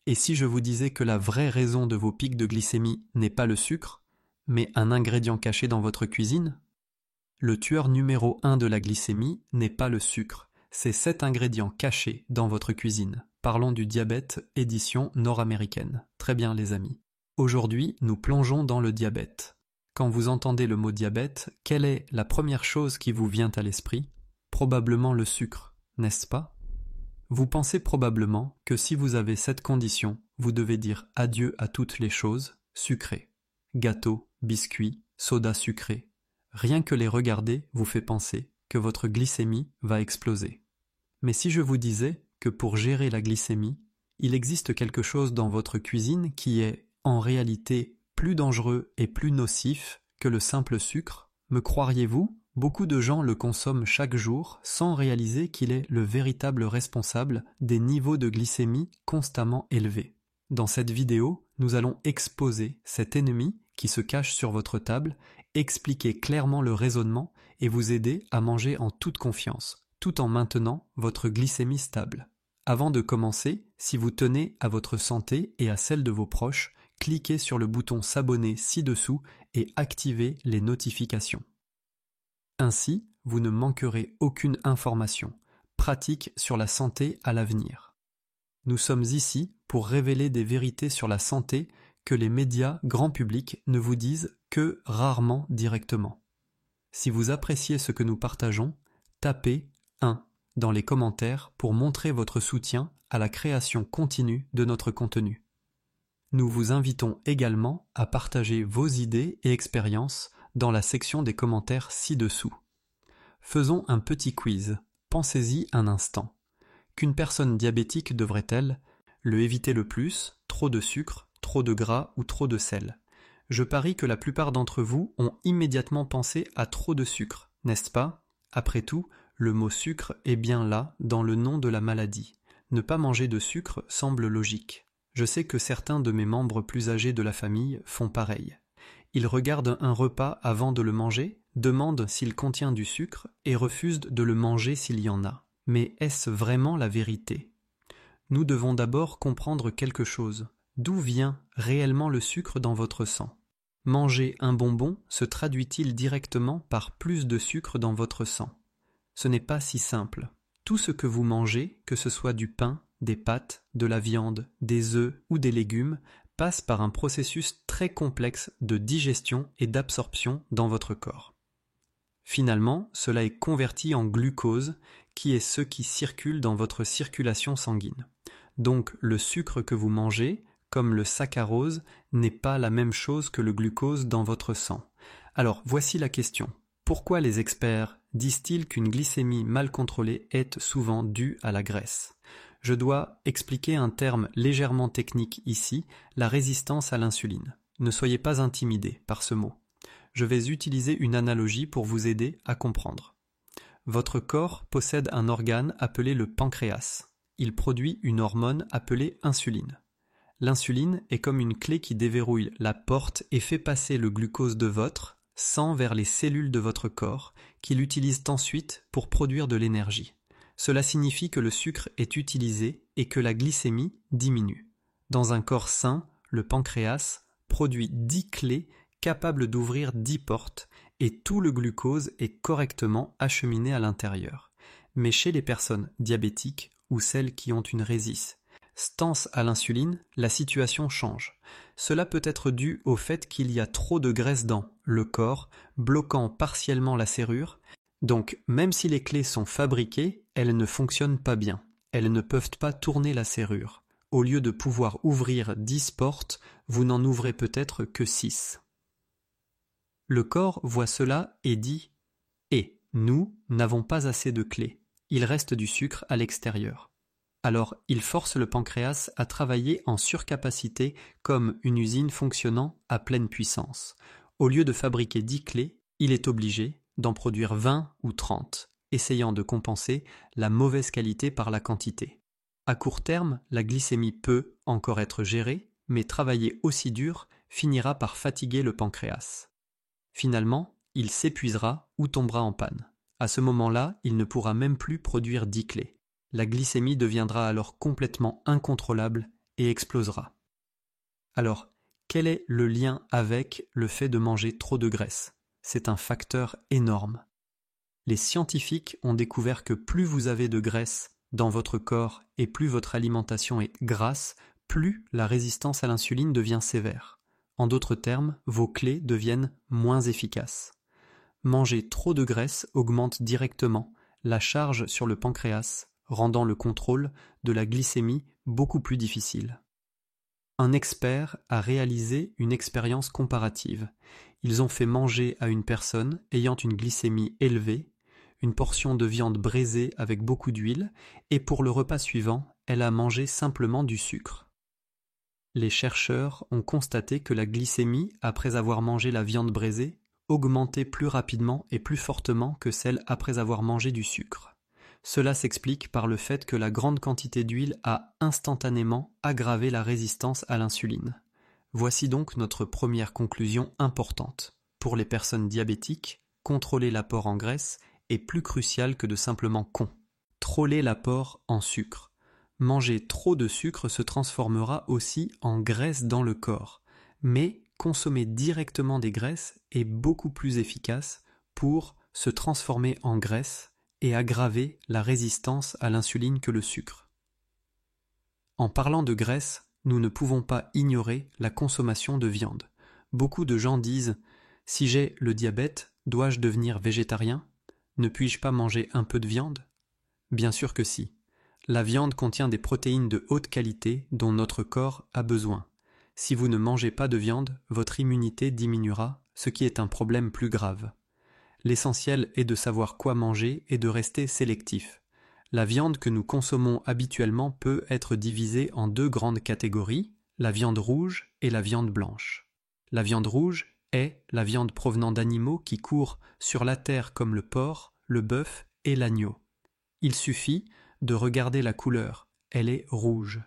Et si je vous disais que la vraie raison de vos pics de glycémie n'est pas le sucre, mais un ingrédient caché dans votre cuisine? Le tueur numéro 1 de la glycémie n'est pas le sucre, c'est cet ingrédient caché dans votre cuisine. Parlons du diabète, édition nord-américaine. Très bien les amis. Aujourd'hui, nous plongeons dans le diabète. Quand vous entendez le mot diabète, quelle est la première chose qui vous vient à l'esprit? Probablement le sucre, n'est-ce pas? Vous pensez probablement que si vous avez cette condition, vous devez dire adieu à toutes les choses sucrées. Gâteaux, biscuits, sodas sucrés. Rien que les regarder vous fait penser que votre glycémie va exploser. Mais si je vous disais que pour gérer la glycémie, il existe quelque chose dans votre cuisine qui est, en réalité, plus dangereux et plus nocif que le simple sucre, me croiriez-vous? Beaucoup de gens le consomment chaque jour sans réaliser qu'il est le véritable responsable des niveaux de glycémie constamment élevés. Dans cette vidéo, nous allons exposer cet ennemi qui se cache sur votre table, expliquer clairement le raisonnement et vous aider à manger en toute confiance, tout en maintenant votre glycémie stable. Avant de commencer, si vous tenez à votre santé et à celle de vos proches, cliquez sur le bouton s'abonner ci-dessous et activez les notifications. Ainsi, vous ne manquerez aucune information pratique sur la santé à l'avenir. Nous sommes ici pour révéler des vérités sur la santé que les médias grand public ne vous disent que rarement directement. Si vous appréciez ce que nous partageons, tapez 1 dans les commentaires pour montrer votre soutien à la création continue de notre contenu. Nous vous invitons également à partager vos idées et expériences dans la section des commentaires ci-dessous. Faisons un petit quiz. Pensez-y un instant. Qu'une personne diabétique devrait-elle le éviter le plus? Trop de sucre, trop de gras ou trop de sel? Je parie que la plupart d'entre vous ont immédiatement pensé à trop de sucre, n'est-ce pas? Après tout, le mot sucre est bien là dans le nom de la maladie. Ne pas manger de sucre semble logique. Je sais que certains de mes membres plus âgés de la famille font pareil. Ils regardent un repas avant de le manger, demandent s'il contient du sucre et refusent de le manger s'il y en a. Mais est-ce vraiment la vérité? Nous devons d'abord comprendre quelque chose. D'où vient réellement le sucre dans votre sang? Manger un bonbon se traduit-il directement par plus de sucre dans votre sang? Ce n'est pas si simple. Tout ce que vous mangez, que ce soit du pain, des pâtes, de la viande, des œufs ou des légumes, passe par un processus très complexe de digestion et d'absorption dans votre corps. Finalement, cela est converti en glucose, qui est ce qui circule dans votre circulation sanguine. Donc le sucre que vous mangez, comme le saccharose, n'est pas la même chose que le glucose dans votre sang. Alors voici la question. Pourquoi les experts disent-ils qu'une glycémie mal contrôlée est souvent due à la graisse? Je dois expliquer un terme légèrement technique ici, la résistance à l'insuline. Ne soyez pas intimidés par ce mot. Je vais utiliser une analogie pour vous aider à comprendre. Votre corps possède un organe appelé le pancréas. Il produit une hormone appelée insuline. L'insuline est comme une clé qui déverrouille la porte et fait passer le glucose de votre sang vers les cellules de votre corps, qui l'utilisent ensuite pour produire de l'énergie. Cela signifie que le sucre est utilisé et que la glycémie diminue. Dans un corps sain, le pancréas produit 10 clés capables d'ouvrir 10 portes et tout le glucose est correctement acheminé à l'intérieur. Mais chez les personnes diabétiques ou celles qui ont une résistance à l'insuline, la situation change. Cela peut être dû au fait qu'il y a trop de graisse dans le corps, bloquant partiellement la serrure. Donc, même si les clés sont fabriquées, elles ne fonctionnent pas bien. Elles ne peuvent pas tourner la serrure. Au lieu de pouvoir ouvrir 10 portes, vous n'en ouvrez peut-être que 6. Le corps voit cela et dit « Et nous n'avons pas assez de clés. Il reste du sucre à l'extérieur. » Alors, il force le pancréas à travailler en surcapacité comme une usine fonctionnant à pleine puissance. Au lieu de fabriquer 10 clés, il est obligé d'en produire 20 ou 30, essayant de compenser la mauvaise qualité par la quantité. À court terme, la glycémie peut encore être gérée, mais travailler aussi dur finira par fatiguer le pancréas. Finalement, il s'épuisera ou tombera en panne. À ce moment-là, il ne pourra même plus produire 10 clés. La glycémie deviendra alors complètement incontrôlable et explosera. Alors, quel est le lien avec le fait de manger trop de graisse? C'est un facteur énorme. Les scientifiques ont découvert que plus vous avez de graisse dans votre corps et plus votre alimentation est grasse, plus la résistance à l'insuline devient sévère. En d'autres termes, vos clés deviennent moins efficaces. Manger trop de graisse augmente directement la charge sur le pancréas, rendant le contrôle de la glycémie beaucoup plus difficile. Un expert a réalisé une expérience comparative. Ils ont fait manger à une personne ayant une glycémie élevée une portion de viande braisée avec beaucoup d'huile, et pour le repas suivant, elle a mangé simplement du sucre. Les chercheurs ont constaté que la glycémie, après avoir mangé la viande braisée, augmentait plus rapidement et plus fortement que celle après avoir mangé du sucre. Cela s'explique par le fait que la grande quantité d'huile a instantanément aggravé la résistance à l'insuline. Voici donc notre première conclusion importante. Pour les personnes diabétiques, contrôler l'apport en graisse est plus crucial que de simplement contrôler l'apport en sucre. Manger trop de sucre se transformera aussi en graisse dans le corps, mais consommer directement des graisses est beaucoup plus efficace pour se transformer en graisse et aggraver la résistance à l'insuline que le sucre. En parlant de graisse, nous ne pouvons pas ignorer la consommation de viande. Beaucoup de gens disent « Si j'ai le diabète, dois-je devenir végétarien ? Ne puis-je pas manger un peu de viande ?» Bien sûr que si. La viande contient des protéines de haute qualité dont notre corps a besoin. Si vous ne mangez pas de viande, votre immunité diminuera, ce qui est un problème plus grave. L'essentiel est de savoir quoi manger et de rester sélectif. La viande que nous consommons habituellement peut être divisée en deux grandes catégories, la viande rouge et la viande blanche. La viande rouge est la viande provenant d'animaux qui courent sur la terre comme le porc, le bœuf et l'agneau. Il suffit de regarder la couleur, elle est rouge.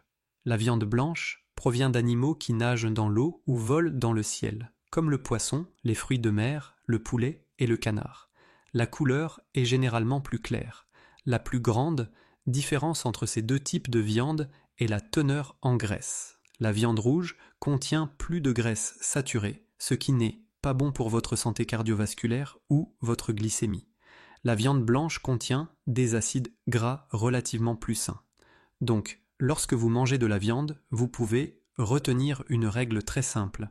La viande blanche provient d'animaux qui nagent dans l'eau ou volent dans le ciel, comme le poisson, les fruits de mer, le poulet et le canard. La couleur est généralement plus claire. La plus grande différence entre ces deux types de viande est la teneur en graisse. La viande rouge contient plus de graisse saturée, ce qui n'est pas bon pour votre santé cardiovasculaire ou votre glycémie. La viande blanche contient des acides gras relativement plus sains. Donc, lorsque vous mangez de la viande, vous pouvez retenir une règle très simple.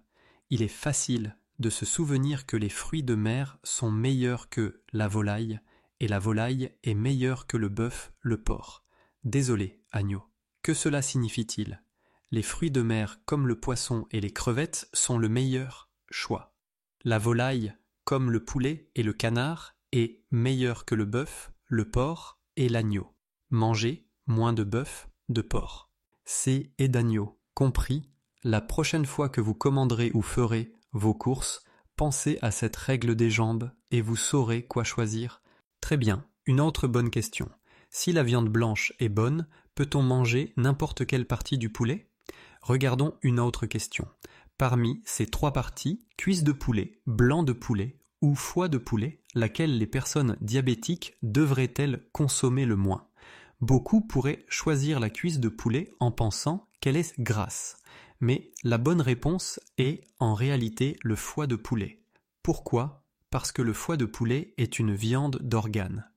Il est facile de se souvenir que les fruits de mer sont meilleurs que la volaille, et la volaille est meilleure que le bœuf, le porc. Désolé, agneau. Que cela signifie-t-il ? Les fruits de mer comme le poisson et les crevettes sont le meilleur choix. La volaille, comme le poulet et le canard, est meilleur que le bœuf, le porc et l'agneau. Mangez moins de bœuf, de porc. C et d'agneau, compris, la prochaine fois que vous commanderez ou ferez vos courses, pensez à cette règle des jambes et vous saurez quoi choisir. Très bien, une autre bonne question. Si la viande blanche est bonne, peut-on manger n'importe quelle partie du poulet ? Regardons une autre question. Parmi ces trois parties, cuisse de poulet, blanc de poulet ou foie de poulet, laquelle les personnes diabétiques devraient-elles consommer le moins ? Beaucoup pourraient choisir la cuisse de poulet en pensant qu'elle est grasse. Mais la bonne réponse est en réalité le foie de poulet. Pourquoi ? Parce que le foie de poulet est une viande d'organe.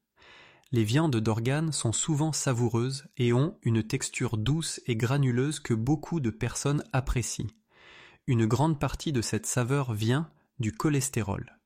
Les viandes d'organe sont souvent savoureuses et ont une texture douce et granuleuse que beaucoup de personnes apprécient. Une grande partie de cette saveur vient du cholestérol.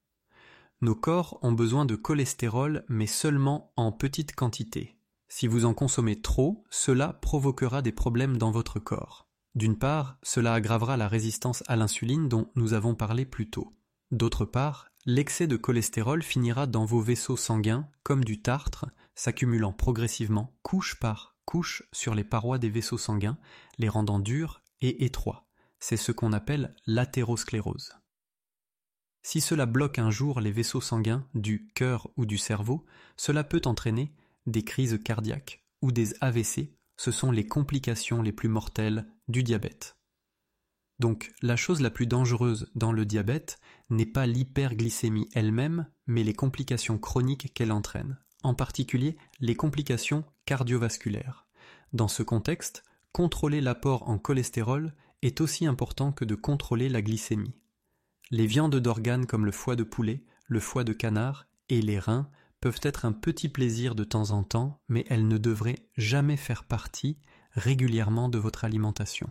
Nos corps ont besoin de cholestérol, mais seulement en petite quantité. Si vous en consommez trop, cela provoquera des problèmes dans votre corps. D'une part, cela aggravera la résistance à l'insuline dont nous avons parlé plus tôt. D'autre part, l'excès de cholestérol finira dans vos vaisseaux sanguins comme du tartre, s'accumulant progressivement couche par couche sur les parois des vaisseaux sanguins, les rendant durs et étroits. C'est ce qu'on appelle l'athérosclérose. Si cela bloque un jour les vaisseaux sanguins du cœur ou du cerveau, cela peut entraîner des crises cardiaques ou des AVC, ce sont les complications les plus mortelles du diabète. Donc, la chose la plus dangereuse dans le diabète n'est pas l'hyperglycémie elle-même, mais les complications chroniques qu'elle entraîne, en particulier les complications cardiovasculaires. Dans ce contexte, Contrôler l'apport en cholestérol est aussi important que de contrôler la glycémie. Les viandes d'organes comme le foie de poulet, le foie de canard et les reins peuvent être un petit plaisir de temps en temps, mais elles ne devraient jamais faire partie régulièrement de votre alimentation.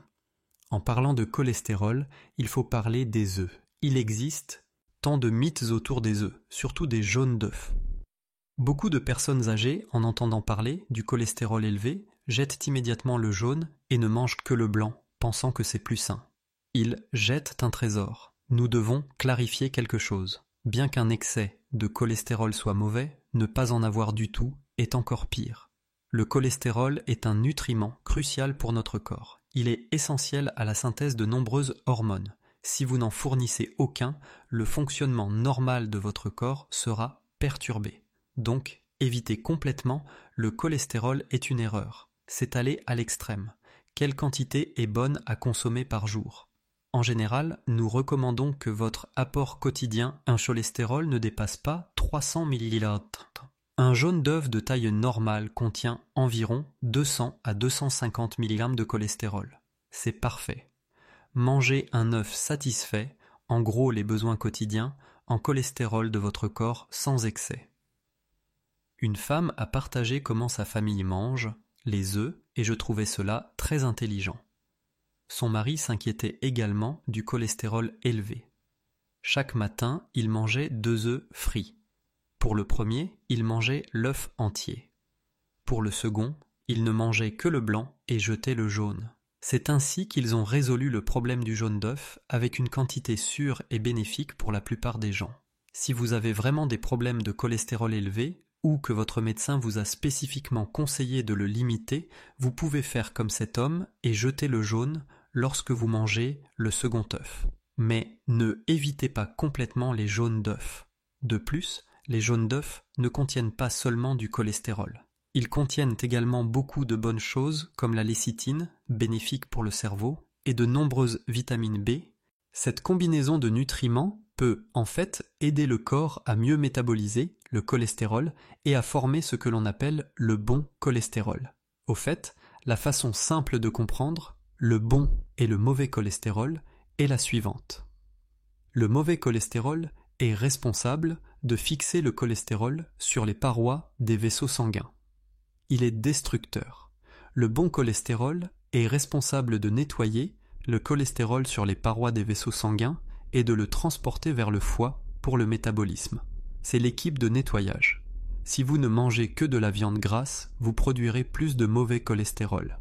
En parlant de cholestérol, il faut parler des œufs. Il existe tant de mythes autour des œufs, surtout des jaunes d'œufs. Beaucoup de personnes âgées, en entendant parler du cholestérol élevé, jettent immédiatement le jaune et ne mangent que le blanc, pensant que c'est plus sain. Ils jettent un trésor. Nous devons clarifier quelque chose. Bien qu'un excès de cholestérol soit mauvais, ne pas en avoir du tout est encore pire. Le cholestérol est un nutriment crucial pour notre corps. Il est essentiel à la synthèse de nombreuses hormones. Si vous n'en fournissez aucun, le fonctionnement normal de votre corps sera perturbé. Donc, éviter complètement le cholestérol est une erreur. C'est aller à l'extrême. Quelle quantité est bonne à consommer par jour ? En général, nous recommandons que votre apport quotidien en cholestérol ne dépasse pas 300 ml. Un jaune d'œuf de taille normale contient environ 200 à 250 mg de cholestérol. C'est parfait. Mangez un œuf satisfait, en gros les besoins quotidiens, en cholestérol de votre corps sans excès. Une femme a partagé comment sa famille mange les œufs et je trouvais cela très intelligent. Son mari s'inquiétait également du cholestérol élevé. Chaque matin, il mangeait 2 œufs frits. Pour le premier, il mangeait l'œuf entier. Pour le second, il ne mangeait que le blanc et jetait le jaune. C'est ainsi qu'ils ont résolu le problème du jaune d'œuf avec une quantité sûre et bénéfique pour la plupart des gens. Si vous avez vraiment des problèmes de cholestérol élevé, ou que votre médecin vous a spécifiquement conseillé de le limiter, vous pouvez faire comme cet homme et jeter le jaune lorsque vous mangez le second œuf. Mais ne évitez pas complètement les jaunes d'œufs. De plus, les jaunes d'œufs ne contiennent pas seulement du cholestérol. Ils contiennent également beaucoup de bonnes choses comme la lécithine, bénéfique pour le cerveau, et de nombreuses vitamines B. Cette combinaison de nutriments peut en fait aider le corps à mieux métaboliser le cholestérol et à former ce que l'on appelle le bon cholestérol. Au fait, la façon simple de comprendre le bon et le mauvais cholestérol est la suivante. Le mauvais cholestérol est responsable de fixer le cholestérol sur les parois des vaisseaux sanguins. Il est destructeur. Le bon cholestérol est responsable de nettoyer le cholestérol sur les parois des vaisseaux sanguins et de le transporter vers le foie pour le métabolisme. C'est l'équipe de nettoyage. Si vous ne mangez que de la viande grasse, vous produirez plus de mauvais cholestérol.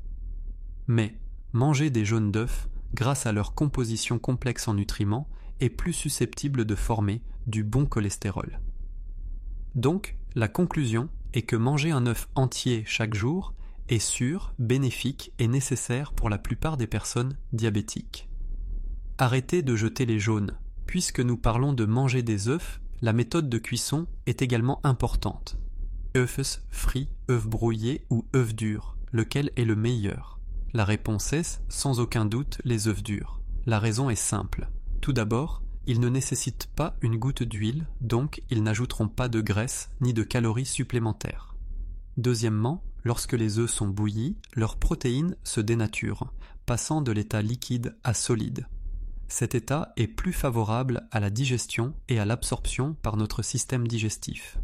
Mais manger des jaunes d'œufs, grâce à leur composition complexe en nutriments, est plus susceptible de former du bon cholestérol. Donc, la conclusion est que manger un œuf entier chaque jour est sûr, bénéfique et nécessaire pour la plupart des personnes diabétiques. Arrêtez de jeter les jaunes. Puisque nous parlons de manger des œufs, la méthode de cuisson est également importante. Œufs frits, œufs brouillés ou œufs durs, lequel est le meilleur ? La réponse est, sans aucun doute, les œufs durs. La raison est simple. Tout d'abord, ils ne nécessitent pas une goutte d'huile, donc ils n'ajouteront pas de graisse ni de calories supplémentaires. Deuxièmement, lorsque les œufs sont bouillis, leurs protéines se dénaturent, passant de l'état liquide à solide. Cet état est plus favorable à la digestion et à l'absorption par notre système digestif.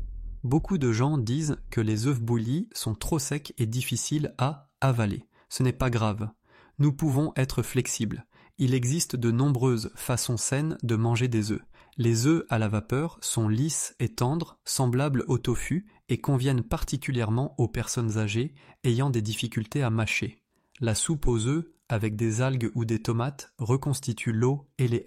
Beaucoup de gens disent que les œufs bouillis sont trop secs et difficiles à avaler. Ce n'est pas grave. Nous pouvons être flexibles. Il existe de nombreuses façons saines de manger des œufs. Les œufs à la vapeur sont lisses et tendres, semblables au tofu et conviennent particulièrement aux personnes âgées ayant des difficultés à mâcher. La soupe aux œufs avec des algues ou des tomates reconstitue l'eau et les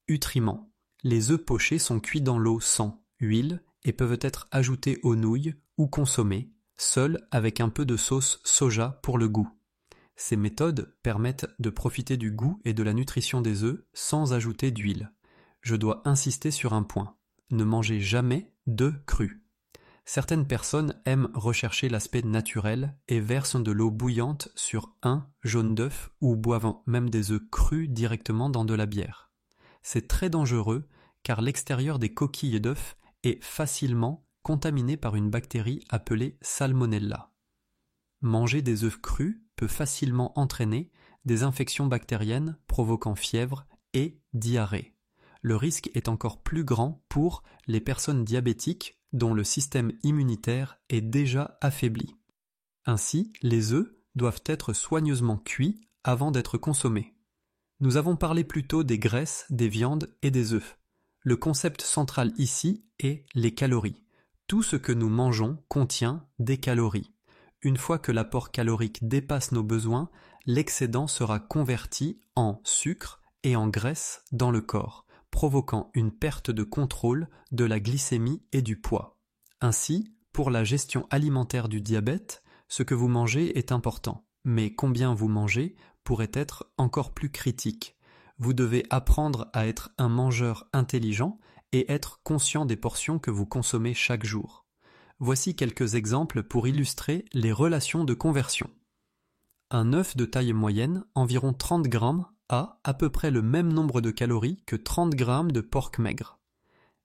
nutriments. Les œufs pochés sont cuits dans l'eau sans huile et peuvent être ajoutés aux nouilles ou consommés, seuls avec un peu de sauce soja pour le goût. Ces méthodes permettent de profiter du goût et de la nutrition des œufs sans ajouter d'huile. Je dois insister sur un point. Ne mangez jamais d'œufs crus. Certaines personnes aiment rechercher l'aspect naturel et versent de l'eau bouillante sur un jaune d'œuf ou boivent même des œufs crus directement dans de la bière. C'est très dangereux car l'extérieur des coquilles d'œufs est facilement contaminé par une bactérie appelée Salmonella. Manger des œufs crus peut facilement entraîner des infections bactériennes provoquant fièvre et diarrhée. Le risque est encore plus grand pour les personnes diabétiques dont le système immunitaire est déjà affaibli. Ainsi, les œufs doivent être soigneusement cuits avant d'être consommés. Nous avons parlé plus tôt des graisses, des viandes et des œufs. Le concept central ici est les calories. Tout ce que nous mangeons contient des calories. Une fois que l'apport calorique dépasse nos besoins, l'excédent sera converti en sucre et en graisse dans le corps, provoquant une perte de contrôle de la glycémie et du poids. Ainsi, pour la gestion alimentaire du diabète, ce que vous mangez est important, mais combien vous mangez pourrait être encore plus critique. Vous devez apprendre à être un mangeur intelligent et être conscient des portions que vous consommez chaque jour. Voici quelques exemples pour illustrer les relations de conversion. Un œuf de taille moyenne, environ 30 grammes, a à peu près le même nombre de calories que 30 grammes de porc maigre.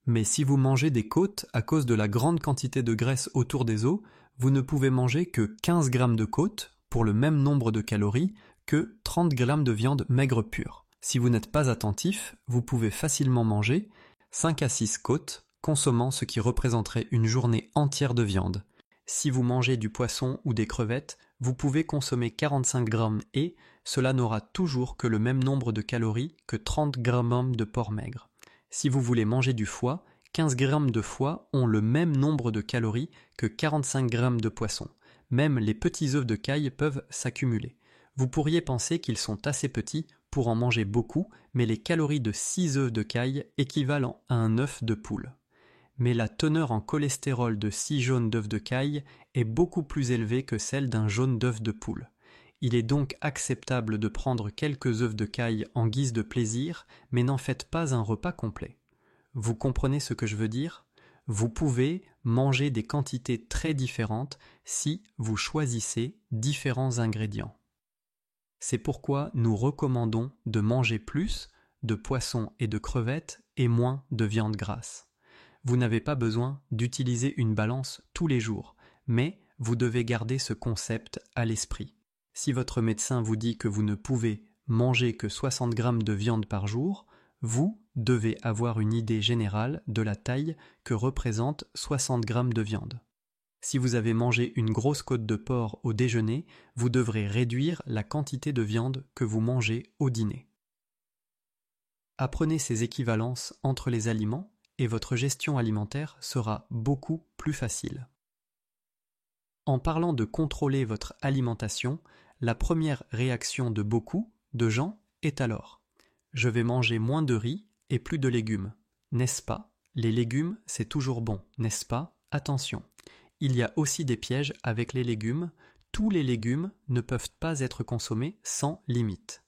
Mais si vous mangez des côtes à cause de la grande quantité de graisse autour des os, vous ne pouvez manger que 15 grammes de côtes pour le même nombre de calories que 30 grammes de viande maigre pure. Si vous n'êtes pas attentif, vous pouvez facilement manger 5 à 6 côtes, consommant ce qui représenterait une journée entière de viande. Si vous mangez du poisson ou des crevettes, vous pouvez consommer 45 grammes et cela n'aura toujours que le même nombre de calories que 30 grammes de porc maigre. Si vous voulez manger du foie, 15 grammes de foie ont le même nombre de calories que 45 grammes de poisson. Même les petits œufs de caille peuvent s'accumuler. Vous pourriez penser qu'ils sont assez petits pour en manger beaucoup, mais les calories de 6 œufs de caille équivalent à un œuf de poule. Mais la teneur en cholestérol de 6 jaunes d'œufs de caille est beaucoup plus élevée que celle d'un jaune d'œuf de poule. Il est donc acceptable de prendre quelques œufs de caille en guise de plaisir, mais n'en faites pas un repas complet. Vous comprenez ce que je veux dire ? Vous pouvez manger des quantités très différentes si vous choisissez différents ingrédients. C'est pourquoi nous recommandons de manger plus de poissons et de crevettes et moins de viande grasse. Vous n'avez pas besoin d'utiliser une balance tous les jours, mais vous devez garder ce concept à l'esprit. Si votre médecin vous dit que vous ne pouvez manger que 60 grammes de viande par jour, vous devez avoir une idée générale de la taille que représente 60 grammes de viande. Si vous avez mangé une grosse côte de porc au déjeuner, vous devrez réduire la quantité de viande que vous mangez au dîner. Apprenez ces équivalences entre les aliments et votre gestion alimentaire sera beaucoup plus facile. En parlant de contrôler votre alimentation, la première réaction de beaucoup de gens est alors « Je vais manger moins de riz et plus de légumes. N'est-ce pas? Les légumes, c'est toujours bon, n'est-ce pas? Attention. Il y a aussi des pièges avec les légumes. Tous les légumes ne peuvent pas être consommés sans limite.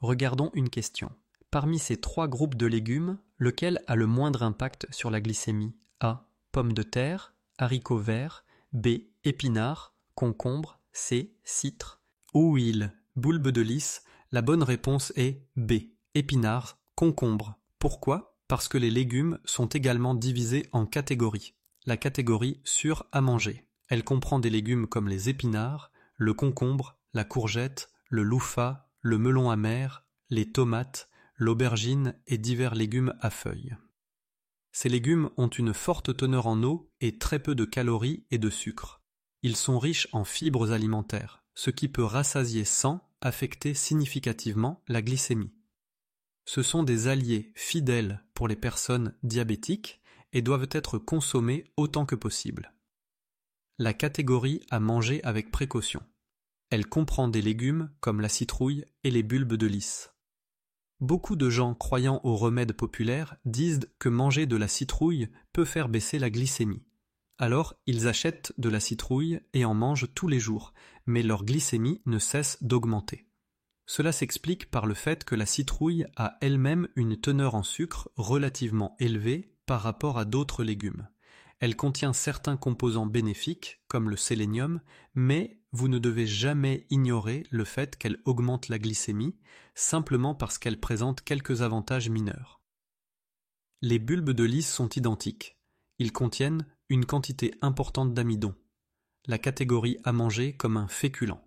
Regardons une question. Parmi ces 3 groupes de légumes, lequel a le moindre impact sur la glycémie? A. Pommes de terre, haricots verts, B. Épinards, concombre, C. Citre, ou huile, bulbe de lys. La bonne réponse est B. Épinards, concombre. Pourquoi? Parce que les légumes sont également divisés en catégories. La catégorie sûre à manger. Elle comprend des légumes comme les épinards, le concombre, la courgette, le loufat, le melon amer, les tomates, l'aubergine et divers légumes à feuilles. Ces légumes ont une forte teneur en eau et très peu de calories et de sucre. Ils sont riches en fibres alimentaires, ce qui peut rassasier sans affecter significativement la glycémie. Ce sont des alliés fidèles pour les personnes diabétiques et doivent être consommés autant que possible. La catégorie à manger avec précaution. Elle comprend des légumes comme la citrouille et les bulbes de lys. Beaucoup de gens croyant aux remèdes populaires disent que manger de la citrouille peut faire baisser la glycémie. Alors, ils achètent de la citrouille et en mangent tous les jours, mais leur glycémie ne cesse d'augmenter. Cela s'explique par le fait que la citrouille a elle-même une teneur en sucre relativement élevée par rapport à d'autres légumes. Elle contient certains composants bénéfiques, comme le sélénium, mais vous ne devez jamais ignorer le fait qu'elle augmente la glycémie, simplement parce qu'elle présente quelques avantages mineurs. Les bulbes de lys sont identiques. Ils contiennent une quantité importante d'amidon, la catégorie à manger comme un féculent.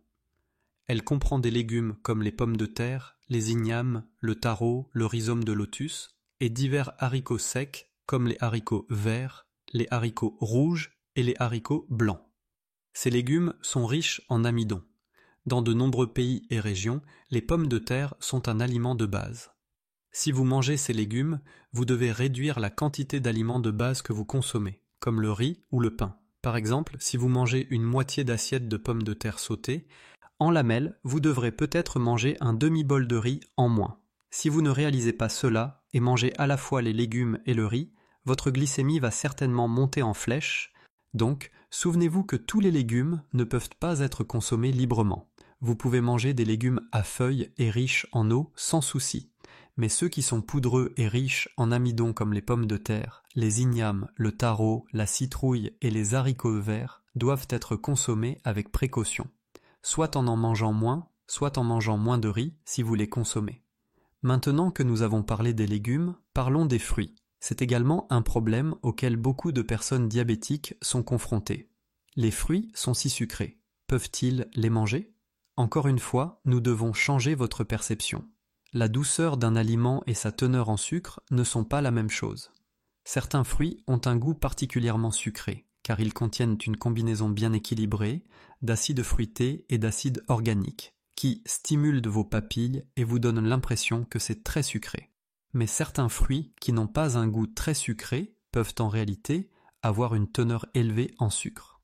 Elle comprend des légumes comme les pommes de terre, les ignames, le taro, le rhizome de lotus, et divers haricots secs comme les haricots verts, les haricots rouges et les haricots blancs. Ces légumes sont riches en amidon. Dans de nombreux pays et régions, les pommes de terre sont un aliment de base. Si vous mangez ces légumes, vous devez réduire la quantité d'aliments de base que vous consommez, comme le riz ou le pain. Par exemple, si vous mangez une moitié d'assiette de pommes de terre sautées, en lamelles, vous devrez peut-être manger un demi-bol de riz en moins. Si vous ne réalisez pas cela et mangez à la fois les légumes et le riz, votre glycémie va certainement monter en flèche. Donc, souvenez-vous que tous les légumes ne peuvent pas être consommés librement. Vous pouvez manger des légumes à feuilles et riches en eau sans souci. Mais ceux qui sont poudreux et riches en amidon comme les pommes de terre, les ignames, le taro, la citrouille et les haricots verts doivent être consommés avec précaution. Soit en mangeant moins, soit en mangeant moins de riz si vous les consommez. Maintenant que nous avons parlé des légumes, parlons des fruits. C'est également un problème auquel beaucoup de personnes diabétiques sont confrontées. Les fruits sont si sucrés. Peuvent-ils les manger ? Encore une fois, nous devons changer votre perception. La douceur d'un aliment et sa teneur en sucre ne sont pas la même chose. Certains fruits ont un goût particulièrement sucré, car ils contiennent une combinaison bien équilibrée d'acides fruités et d'acides organiques, qui stimulent vos papilles et vous donnent l'impression que c'est très sucré. Mais certains fruits qui n'ont pas un goût très sucré peuvent en réalité avoir une teneur élevée en sucre.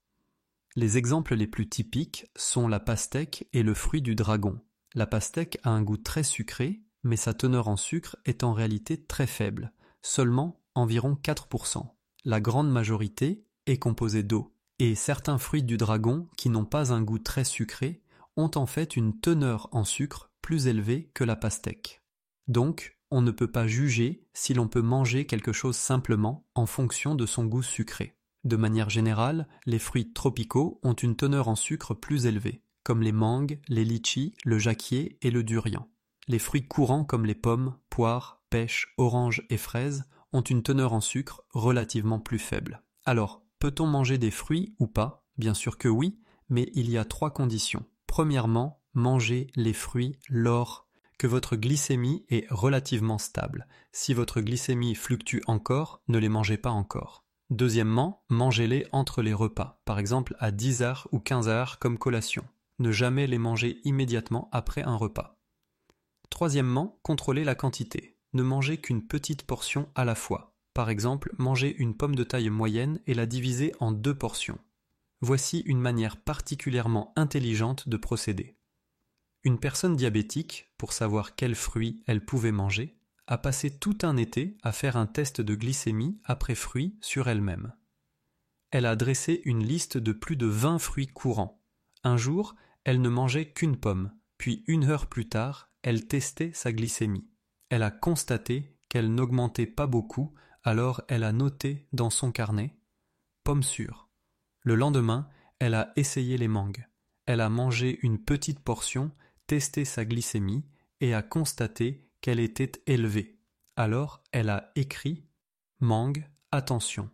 Les exemples les plus typiques sont la pastèque et le fruit du dragon. La pastèque a un goût très sucré, mais sa teneur en sucre est en réalité très faible, seulement environ 4%. La grande majorité est composée d'eau, et certains fruits du dragon qui n'ont pas un goût très sucré ont en fait une teneur en sucre plus élevée que la pastèque. Donc, on ne peut pas juger si l'on peut manger quelque chose simplement en fonction de son goût sucré. De manière générale, les fruits tropicaux ont une teneur en sucre plus élevée, comme les mangues, les litchis, le jacquier et le durian. Les fruits courants comme les pommes, poires, pêches, oranges et fraises ont une teneur en sucre relativement plus faible. Alors, peut-on manger des fruits ou pas ? Bien sûr que oui, mais il y a 3 conditions. Premièrement, mangez les fruits lors que votre glycémie est relativement stable. Si votre glycémie fluctue encore, ne les mangez pas encore. Deuxièmement, mangez-les entre les repas, par exemple à 10h ou 15h comme collation. Ne jamais les manger immédiatement après un repas. Troisièmement, contrôlez la quantité. Ne mangez qu'une petite portion à la fois. Par exemple, mangez une pomme de taille moyenne et la divisez en 2 portions. Voici une manière particulièrement intelligente de procéder. Une personne diabétique, pour savoir quels fruits elle pouvait manger, a passé tout un été à faire un test de glycémie après fruits sur elle-même. Elle a dressé une liste de plus de 20 fruits courants. Un jour, elle ne mangeait qu'une pomme, puis 1 heure plus tard, elle testait sa glycémie. Elle a constaté qu'elle n'augmentait pas beaucoup, alors elle a noté dans son carnet « pomme sûre ». Le lendemain, elle a essayé les mangues. Elle a mangé une petite portion, testé sa glycémie et a constaté qu'elle était élevée. Alors, elle a écrit « Mangue, attention,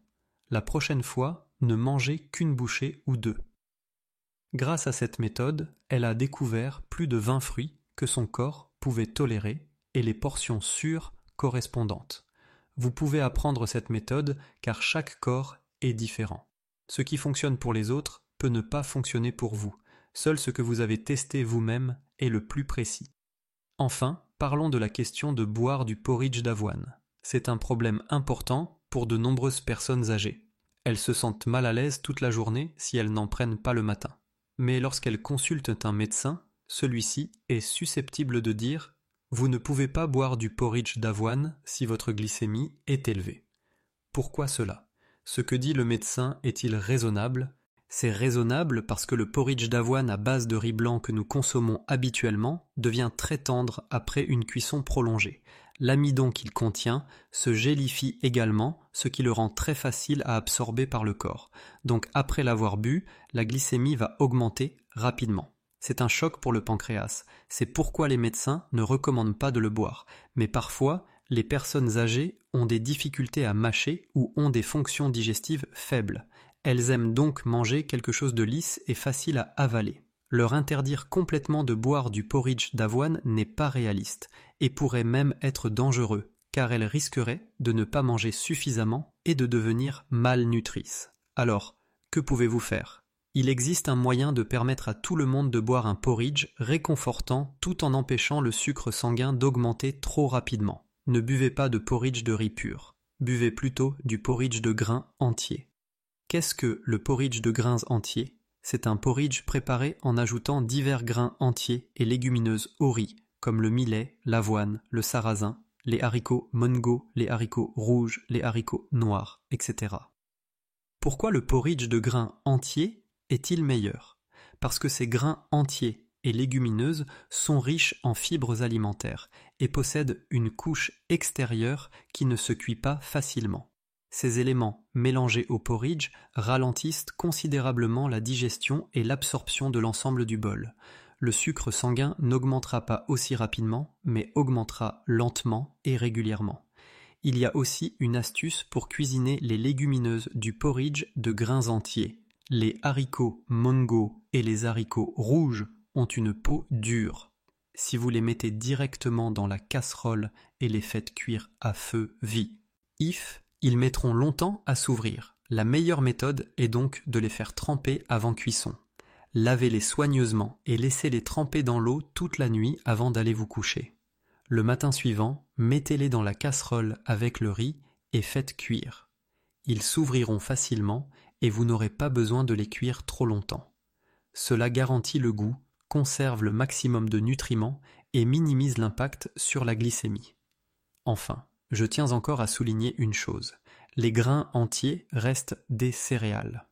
la prochaine fois, ne mangez qu'une bouchée ou 2 ». Grâce à cette méthode, elle a découvert plus de 20 fruits que son corps pouvait tolérer et les portions sûres correspondantes. Vous pouvez apprendre cette méthode car chaque corps est différent. Ce qui fonctionne pour les autres peut ne pas fonctionner pour vous. Seul ce que vous avez testé vous-même est le plus précis. Enfin, parlons de la question de boire du porridge d'avoine. C'est un problème important pour de nombreuses personnes âgées. Elles se sentent mal à l'aise toute la journée si elles n'en prennent pas le matin. Mais lorsqu'elles consultent un médecin, celui-ci est susceptible de dire « Vous ne pouvez pas boire du porridge d'avoine si votre glycémie est élevée ». Pourquoi cela ? Ce que dit le médecin est-il raisonnable ? C'est raisonnable parce que le porridge d'avoine à base de riz blanc que nous consommons habituellement devient très tendre après une cuisson prolongée. L'amidon qu'il contient se gélifie également, ce qui le rend très facile à absorber par le corps. Donc après l'avoir bu, la glycémie va augmenter rapidement. C'est un choc pour le pancréas. C'est pourquoi les médecins ne recommandent pas de le boire. Mais parfois, les personnes âgées ont des difficultés à mâcher ou ont des fonctions digestives faibles. Elles aiment donc manger quelque chose de lisse et facile à avaler. Leur interdire complètement de boire du porridge d'avoine n'est pas réaliste et pourrait même être dangereux, car elles risqueraient de ne pas manger suffisamment et de devenir malnutrices. Alors, que pouvez-vous faire? Il existe un moyen de permettre à tout le monde de boire un porridge réconfortant tout en empêchant le sucre sanguin d'augmenter trop rapidement. Ne buvez pas de porridge de riz pur. Buvez plutôt du porridge de grains entiers. Qu'est-ce que le porridge de grains entiers? C'est un porridge préparé en ajoutant divers grains entiers et légumineuses au riz, comme le millet, l'avoine, le sarrasin, les haricots mongo, les haricots rouges, les haricots noirs, etc. Pourquoi le porridge de grains entiers est-il meilleur? Parce que ces grains entiers et légumineuses sont riches en fibres alimentaires et possèdent une couche extérieure qui ne se cuit pas facilement. Ces éléments mélangés au porridge ralentissent considérablement la digestion et l'absorption de l'ensemble du bol. Le sucre sanguin n'augmentera pas aussi rapidement, mais augmentera lentement et régulièrement. Il y a aussi une astuce pour cuisiner les légumineuses du porridge de grains entiers. Les haricots mongo et les haricots rouges ont une peau dure. Si vous les mettez directement dans la casserole et les faites cuire à feu vif, ils mettront longtemps à s'ouvrir. La meilleure méthode est donc de les faire tremper avant cuisson. Lavez-les soigneusement et laissez-les tremper dans l'eau toute la nuit avant d'aller vous coucher. Le matin suivant, mettez-les dans la casserole avec le riz et faites cuire. Ils s'ouvriront facilement et vous n'aurez pas besoin de les cuire trop longtemps. Cela garantit le goût, conserve le maximum de nutriments et minimise l'impact sur la glycémie. Enfin, je tiens encore à souligner une chose. Les grains entiers restent des céréales.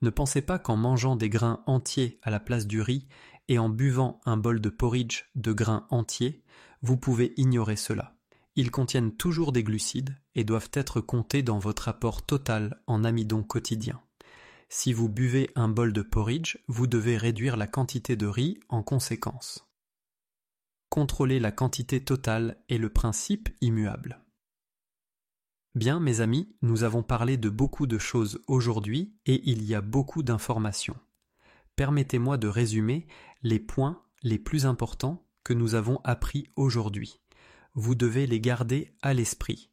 Ne pensez pas qu'en mangeant des grains entiers à la place du riz et en buvant un bol de porridge de grains entiers, vous pouvez ignorer cela. Ils contiennent toujours des glucides et doivent être comptés dans votre apport total en amidon quotidien. Si vous buvez un bol de porridge, vous devez réduire la quantité de riz en conséquence. Contrôler la quantité totale est le principe immuable. Bien, mes amis, nous avons parlé de beaucoup de choses aujourd'hui et il y a beaucoup d'informations. Permettez-moi de résumer les points les plus importants que nous avons appris aujourd'hui. Vous devez les garder à l'esprit.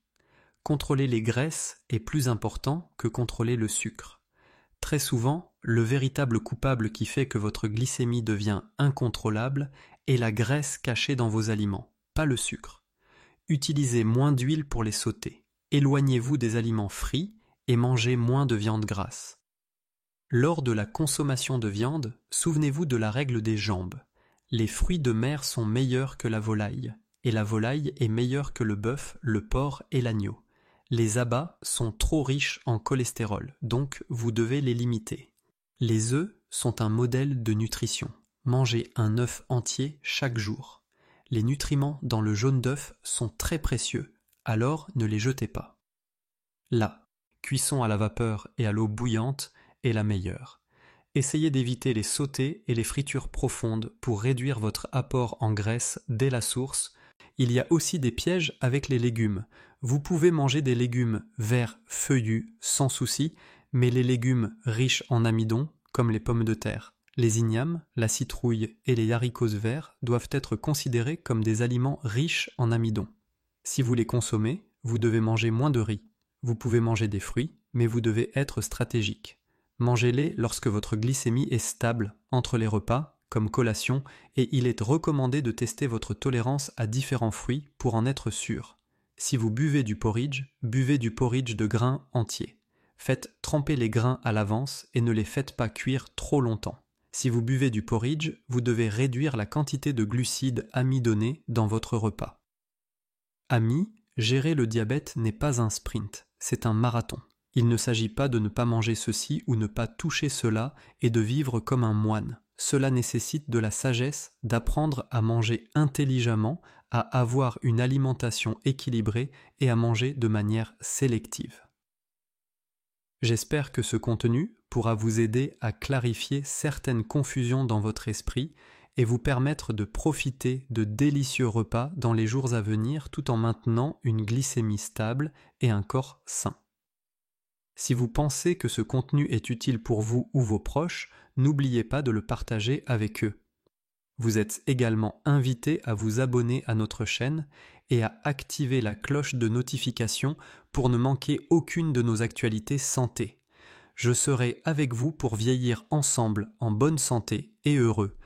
Contrôler les graisses est plus important que contrôler le sucre. Très souvent, le véritable coupable qui fait que votre glycémie devient incontrôlable est la graisse cachée dans vos aliments, pas le sucre. Utilisez moins d'huile pour les sauter. Éloignez-vous des aliments frits et mangez moins de viande grasse. Lors de la consommation de viande, souvenez-vous de la règle des jambes. Les fruits de mer sont meilleurs que la volaille, et la volaille est meilleure que le bœuf, le porc et l'agneau. Les abats sont trop riches en cholestérol, donc vous devez les limiter. Les œufs sont un modèle de nutrition. Mangez un œuf entier chaque jour. Les nutriments dans le jaune d'œuf sont très précieux, alors ne les jetez pas. La cuisson à la vapeur et à l'eau bouillante est la meilleure. Essayez d'éviter les sautés et les fritures profondes pour réduire votre apport en graisse dès la source. Il y a aussi des pièges avec les légumes. Vous pouvez manger des légumes verts feuillus sans souci, mais les légumes riches en amidon, comme les pommes de terre, les ignames, la citrouille et les haricots verts doivent être considérés comme des aliments riches en amidon. Si vous les consommez, vous devez manger moins de riz. Vous pouvez manger des fruits, mais vous devez être stratégique. Mangez-les lorsque votre glycémie est stable entre les repas, comme collation, et il est recommandé de tester votre tolérance à différents fruits pour en être sûr. Si vous buvez du porridge de grains entiers. Faites tremper les grains à l'avance et ne les faites pas cuire trop longtemps. Si vous buvez du porridge, vous devez réduire la quantité de glucides amidonnés dans votre repas. Amis, gérer le diabète n'est pas un sprint, c'est un marathon. Il ne s'agit pas de ne pas manger ceci ou ne pas toucher cela et de vivre comme un moine. Cela nécessite de la sagesse, d'apprendre à manger intelligemment, à avoir une alimentation équilibrée et à manger de manière sélective. J'espère que ce contenu pourra vous aider à clarifier certaines confusions dans votre esprit et vous permettre de profiter de délicieux repas dans les jours à venir tout en maintenant une glycémie stable et un corps sain. Si vous pensez que ce contenu est utile pour vous ou vos proches, n'oubliez pas de le partager avec eux. Vous êtes également invité à vous abonner à notre chaîne et à activer la cloche de notification pour ne manquer aucune de nos actualités santé. Je serai avec vous pour vieillir ensemble en bonne santé et heureux.